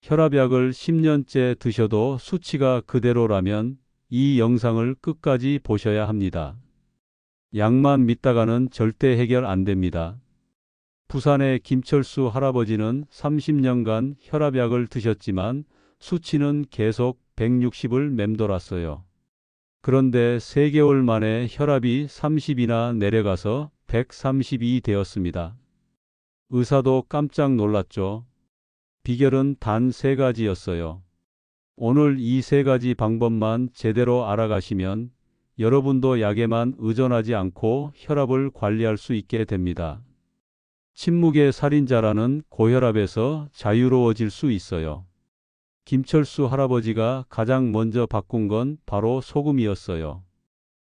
혈압약을 10년째 드셔도 수치가 그대로라면 이 영상을 끝까지 보셔야 합니다. 약만 믿다가는 절대 해결 안 됩니다. 부산의 김철수 할아버지는 30년간 혈압약을 드셨지만 수치는 계속 160을 맴돌았어요. 그런데 3개월 만에 혈압이 30이나 내려가서 132 되었습니다. 의사도 깜짝 놀랐죠. 비결은 단 3가지였어요. 오늘 이 3가지 방법만 제대로 알아가시면 여러분도 약에만 의존하지 않고 혈압을 관리할 수 있게 됩니다. 침묵의 살인자라는 고혈압에서 자유로워질 수 있어요. 김철수 할아버지가 가장 먼저 바꾼 건 바로 소금이었어요.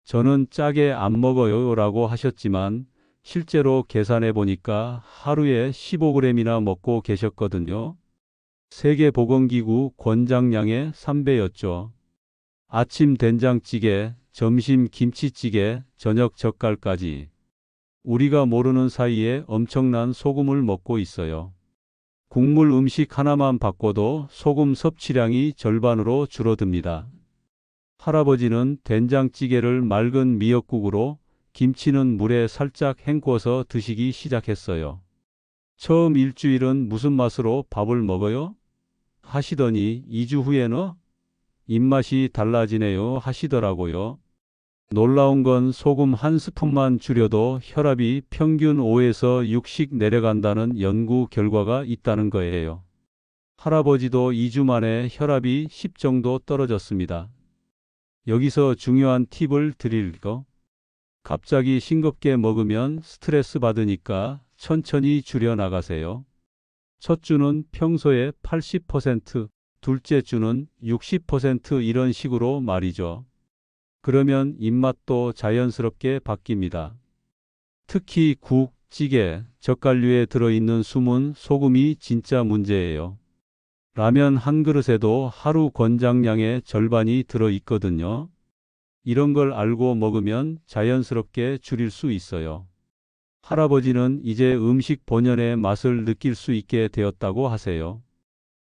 저는 짜게 안 먹어요 라고 하셨지만 실제로 계산해 보니까 하루에 15g이나 먹고 계셨거든요. 세계보건기구 권장량의 3배였죠. 아침 된장찌개, 점심 김치찌개, 저녁 젓갈까지. 우리가 모르는 사이에 엄청난 소금을 먹고 있어요. 국물 음식 하나만 바꿔도 소금 섭취량이 절반으로 줄어듭니다. 할아버지는 된장찌개를 맑은 미역국으로, 김치는 물에 살짝 헹궈서 드시기 시작했어요. 처음 일주일은 무슨 맛으로 밥을 먹어요? 하시더니 2주 후에는 입맛이 달라지네요 하시더라고요. 놀라운 건 소금 한 스푼만 줄여도 혈압이 평균 5에서 6씩 내려간다는 연구 결과가 있다는 거예요. 할아버지도 2주 만에 혈압이 10 정도 떨어졌습니다. 여기서 중요한 팁을 드릴 거. 갑자기 싱겁게 먹으면 스트레스 받으니까 천천히 줄여 나가세요. 첫 주는 평소에 80%, 둘째 주는 60% 이런 식으로 말이죠. 그러면 입맛도 자연스럽게 바뀝니다. 특히 국, 찌개, 젓갈류에 들어있는 숨은 소금이 진짜 문제예요. 라면 한 그릇에도 하루 권장량의 절반이 들어있거든요. 이런 걸 알고 먹으면 자연스럽게 줄일 수 있어요. 할아버지는 이제 음식 본연의 맛을 느낄 수 있게 되었다고 하세요.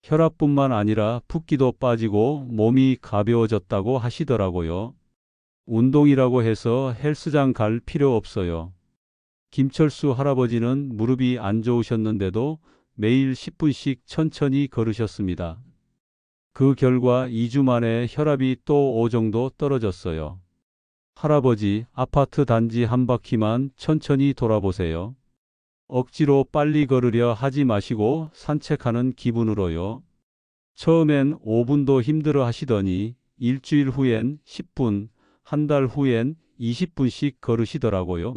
혈압뿐만 아니라 붓기도 빠지고 몸이 가벼워졌다고 하시더라고요. 운동이라고 해서 헬스장 갈 필요 없어요. 김철수 할아버지는 무릎이 안 좋으셨는데도 매일 10분씩 천천히 걸으셨습니다. 그 결과 2주 만에 혈압이 또 5 정도 떨어졌어요. 할아버지, 아파트 단지 한 바퀴만 천천히 돌아보세요. 억지로 빨리 걸으려 하지 마시고 산책하는 기분으로요. 처음엔 5분도 힘들어 하시더니 일주일 후엔 10분, 한 달 후엔 20분씩 걸으시더라고요.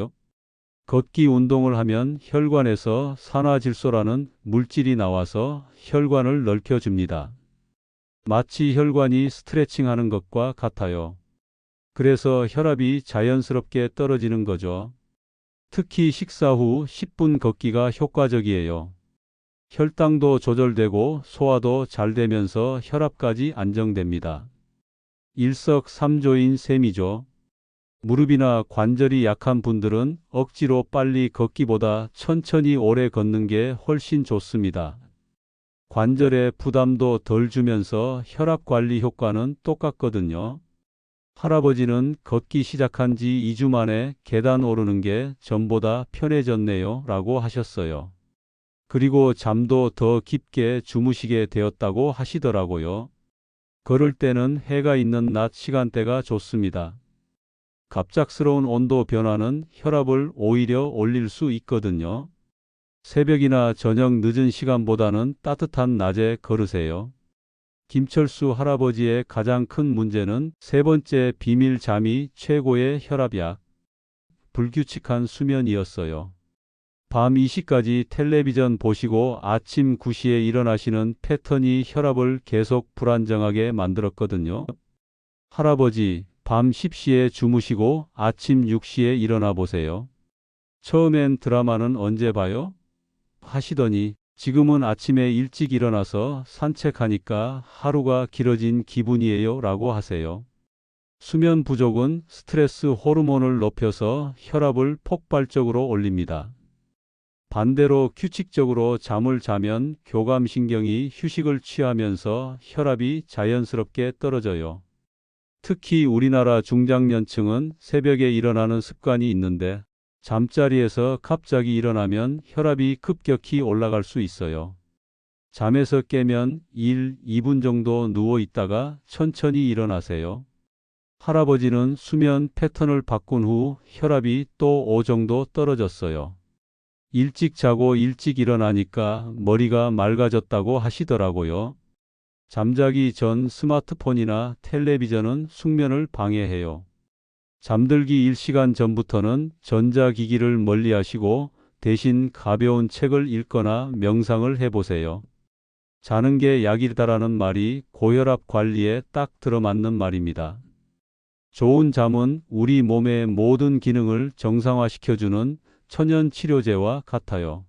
걷기 운동을 하면 혈관에서 산화질소라는 물질이 나와서 혈관을 넓혀줍니다. 마치 혈관이 스트레칭하는 것과 같아요. 그래서 혈압이 자연스럽게 떨어지는 거죠. 특히 식사 후 10분 걷기가 효과적이에요. 혈당도 조절되고 소화도 잘 되면서 혈압까지 안정됩니다. 일석삼조인 셈이죠. 무릎이나 관절이 약한 분들은 억지로 빨리 걷기보다 천천히 오래 걷는 게 훨씬 좋습니다. 관절에 부담도 덜 주면서 혈압 관리 효과는 똑같거든요. 할아버지는 걷기 시작한 지 2주 만에 계단 오르는 게 전보다 편해졌네요 라고 하셨어요. 그리고 잠도 더 깊게 주무시게 되었다고 하시더라고요. 걸을 때는 해가 있는 낮 시간대가 좋습니다. 갑작스러운 온도 변화는 혈압을 오히려 올릴 수 있거든요. 새벽이나 저녁 늦은 시간보다는 따뜻한 낮에 걸으세요. 김철수 할아버지의 가장 큰 문제는 3번째 비밀 잠이 최고의 혈압약, 불규칙한 수면이었어요. 밤 2시까지 텔레비전 보시고 아침 9시에 일어나시는 패턴이 혈압을 계속 불안정하게 만들었거든요. 할아버지, 밤 10시에 주무시고 아침 6시에 일어나 보세요. 처음엔 드라마는 언제 봐요? 하시더니 지금은 아침에 일찍 일어나서 산책하니까 하루가 길어진 기분이에요 라고 하세요. 수면 부족은 스트레스 호르몬을 높여서 혈압을 폭발적으로 올립니다. 반대로 규칙적으로 잠을 자면 교감신경이 휴식을 취하면서 혈압이 자연스럽게 떨어져요. 특히 우리나라 중장년층은 새벽에 일어나는 습관이 있는데 잠자리에서 갑자기 일어나면 혈압이 급격히 올라갈 수 있어요. 잠에서 깨면 1, 2분 정도 누워 있다가 천천히 일어나세요. 할아버지는 수면 패턴을 바꾼 후 혈압이 또 5 정도 떨어졌어요. 일찍 자고 일찍 일어나니까 머리가 맑아졌다고 하시더라고요. 잠자기 전 스마트폰이나 텔레비전은 숙면을 방해해요. 잠들기 1시간 전부터는 전자기기를 멀리 하시고 대신 가벼운 책을 읽거나 명상을 해보세요. 자는 게 약이다라는 말이 고혈압 관리에 딱 들어맞는 말입니다. 좋은 잠은 우리 몸의 모든 기능을 정상화시켜주는 천연 치료제와 같아요.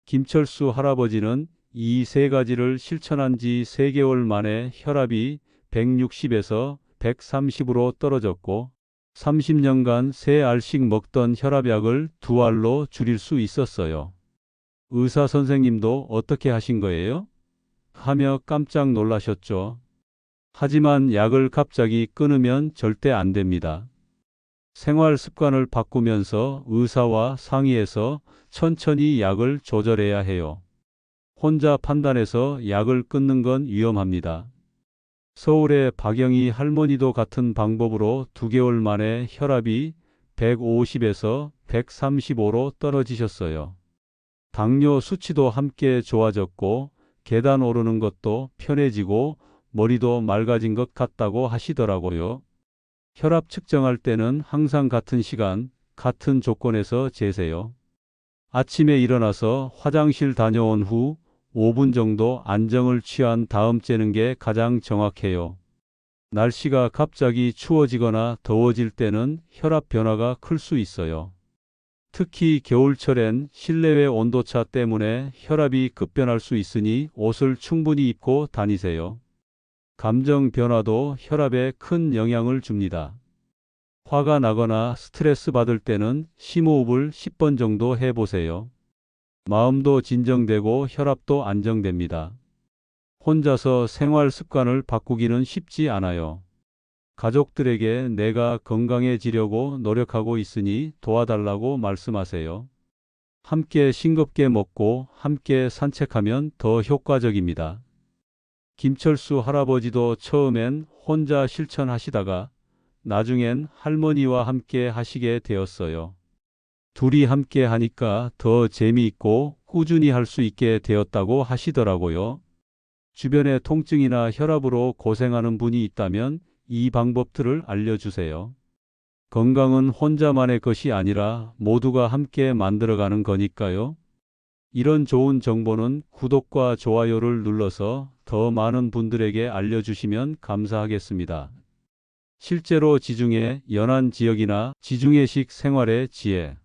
김철수 할아버지는 이 세 가지를 실천한 지 3개월 만에 혈압이 160에서 130으로 떨어졌고 30년간 3알씩 먹던 혈압약을 2알로 줄일 수 있었어요. 의사 선생님도 어떻게 하신 거예요? 하며 깜짝 놀라셨죠. 하지만 약을 갑자기 끊으면 절대 안 됩니다. 생활 습관을 바꾸면서 의사와 상의해서 천천히 약을 조절해야 해요. 혼자 판단해서 약을 끊는 건 위험합니다. 서울의 박영희 할머니도 같은 방법으로 2개월 만에 혈압이 150에서 135로 떨어지셨어요. 당뇨 수치도 함께 좋아졌고 계단 오르는 것도 편해지고 머리도 맑아진 것 같다고 하시더라고요. 혈압 측정할 때는 항상 같은 시간, 같은 조건에서 재세요. 아침에 일어나서 화장실 다녀온 후 5분 정도 안정을 취한 다음 재는 게 가장 정확해요. 날씨가 갑자기 추워지거나 더워질 때는 혈압 변화가 클 수 있어요. 특히 겨울철엔 실내외 온도차 때문에 혈압이 급변할 수 있으니 옷을 충분히 입고 다니세요. 감정 변화도 혈압에 큰 영향을 줍니다. 화가 나거나 스트레스 받을 때는 심호흡을 10번 정도 해보세요. 마음도 진정되고 혈압도 안정됩니다. 혼자서 생활 습관을 바꾸기는 쉽지 않아요. 가족들에게 내가 건강해지려고 노력하고 있으니 도와달라고 말씀하세요. 함께 싱겁게 먹고 함께 산책하면 더 효과적입니다. 김철수 할아버지도 처음엔 혼자 실천하시다가 나중엔 할머니와 함께 하시게 되었어요. 둘이 함께 하니까 더 재미있고 꾸준히 할 수 있게 되었다고 하시더라고요. 주변에 통증이나 혈압으로 고생하는 분이 있다면 이 방법들을 알려주세요. 건강은 혼자만의 것이 아니라 모두가 함께 만들어가는 거니까요. 이런 좋은 정보는 구독과 좋아요를 눌러서 더 많은 분들에게 알려주시면 감사하겠습니다. 실제로 지중해 연안 지역이나 지중해식 생활의 지혜,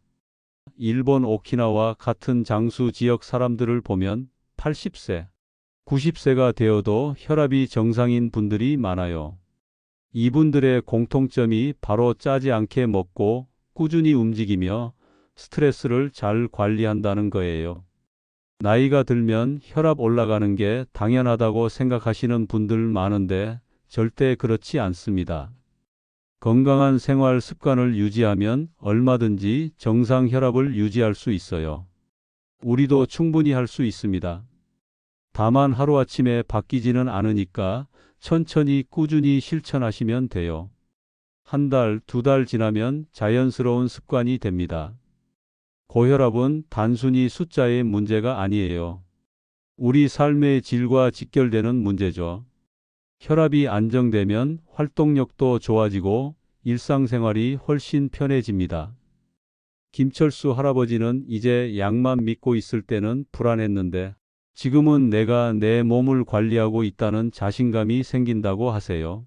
일본 오키나와 같은 장수 지역 사람들을 보면 80세, 90세가 되어도 혈압이 정상인 분들이 많아요. 이분들의 공통점이 바로 짜지 않게 먹고 꾸준히 움직이며 스트레스를 잘 관리한다는 거예요. 나이가 들면 혈압 올라가는 게 당연하다고 생각하시는 분들 많은데 절대 그렇지 않습니다. 건강한 생활 습관을 유지하면 얼마든지 정상 혈압을 유지할 수 있어요. 우리도 충분히 할 수 있습니다. 다만 하루아침에 바뀌지는 않으니까 천천히 꾸준히 실천하시면 돼요. 1달, 2달 지나면 자연스러운 습관이 됩니다. 고혈압은 단순히 숫자의 문제가 아니에요. 우리 삶의 질과 직결되는 문제죠. 혈압이 안정되면 활동력도 좋아지고 일상생활이 훨씬 편해집니다. 김철수 할아버지는 이제 약만 믿고 있을 때는 불안했는데 지금은 내가 내 몸을 관리하고 있다는 자신감이 생긴다고 하세요.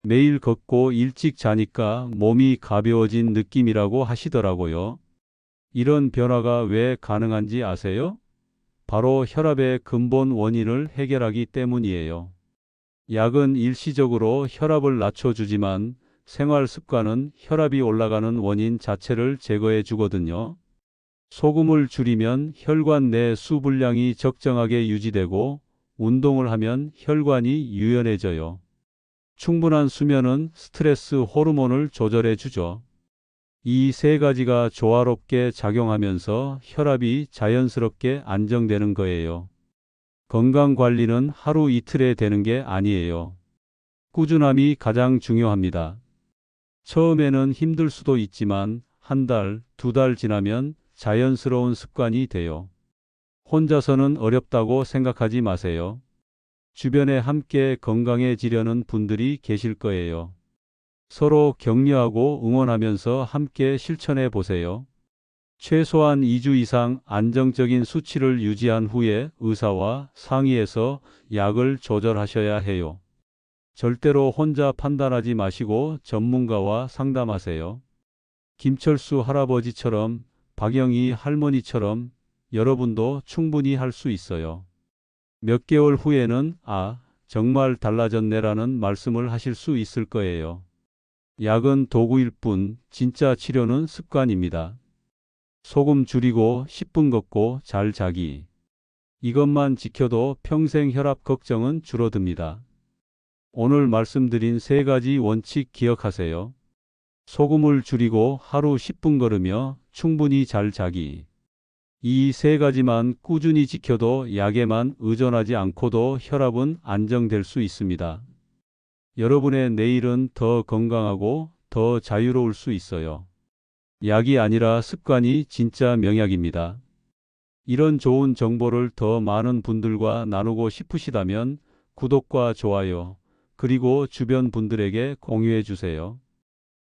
매일 걷고 일찍 자니까 몸이 가벼워진 느낌이라고 하시더라고요. 이런 변화가 왜 가능한지 아세요? 바로 혈압의 근본 원인을 해결하기 때문이에요. 약은 일시적으로 혈압을 낮춰주지만 생활 습관은 혈압이 올라가는 원인 자체를 제거해 주거든요. 소금을 줄이면 혈관 내 수분량이 적정하게 유지되고 운동을 하면 혈관이 유연해져요. 충분한 수면은 스트레스 호르몬을 조절해 주죠. 이 세 가지가 조화롭게 작용하면서 혈압이 자연스럽게 안정되는 거예요. 건강 관리는 하루 이틀에 되는 게 아니에요. 꾸준함이 가장 중요합니다. 처음에는 힘들 수도 있지만 한 달, 두 달 지나면 자연스러운 습관이 돼요. 혼자서는 어렵다고 생각하지 마세요. 주변에 함께 건강해지려는 분들이 계실 거예요. 서로 격려하고 응원하면서 함께 실천해 보세요. 최소한 2주 이상 안정적인 수치를 유지한 후에 의사와 상의해서 약을 조절하셔야 해요. 절대로 혼자 판단하지 마시고 전문가와 상담하세요. 김철수 할아버지처럼, 박영희 할머니처럼 여러분도 충분히 할 수 있어요. 몇 개월 후에는 "아, 정말 달라졌네라는 말씀을 하실 수 있을 거예요. 약은 도구일 뿐 진짜 치료는 습관입니다. 소금 줄이고 10분 걷고 잘 자기. 이것만 지켜도 평생 혈압 걱정은 줄어듭니다. 오늘 말씀드린 세 가지 원칙 기억하세요. 소금을 줄이고 하루 10분 걸으며 충분히 잘 자기. 이 세 가지만 꾸준히 지켜도 약에만 의존하지 않고도 혈압은 안정될 수 있습니다. 여러분의 내일은 더 건강하고 더 자유로울 수 있어요. 약이 아니라 습관이 진짜 명약입니다. 이런 좋은 정보를 더 많은 분들과 나누고 싶으시다면 구독과 좋아요, 그리고 주변 분들에게 공유해 주세요.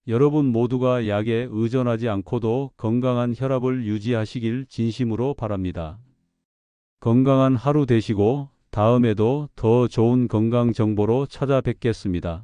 여러분 모두가 약에 의존하지 않고도 건강한 혈압을 유지하시길 진심으로 바랍니다. 건강한 하루 되시고 다음에도 더 좋은 건강 정보로 찾아뵙겠습니다.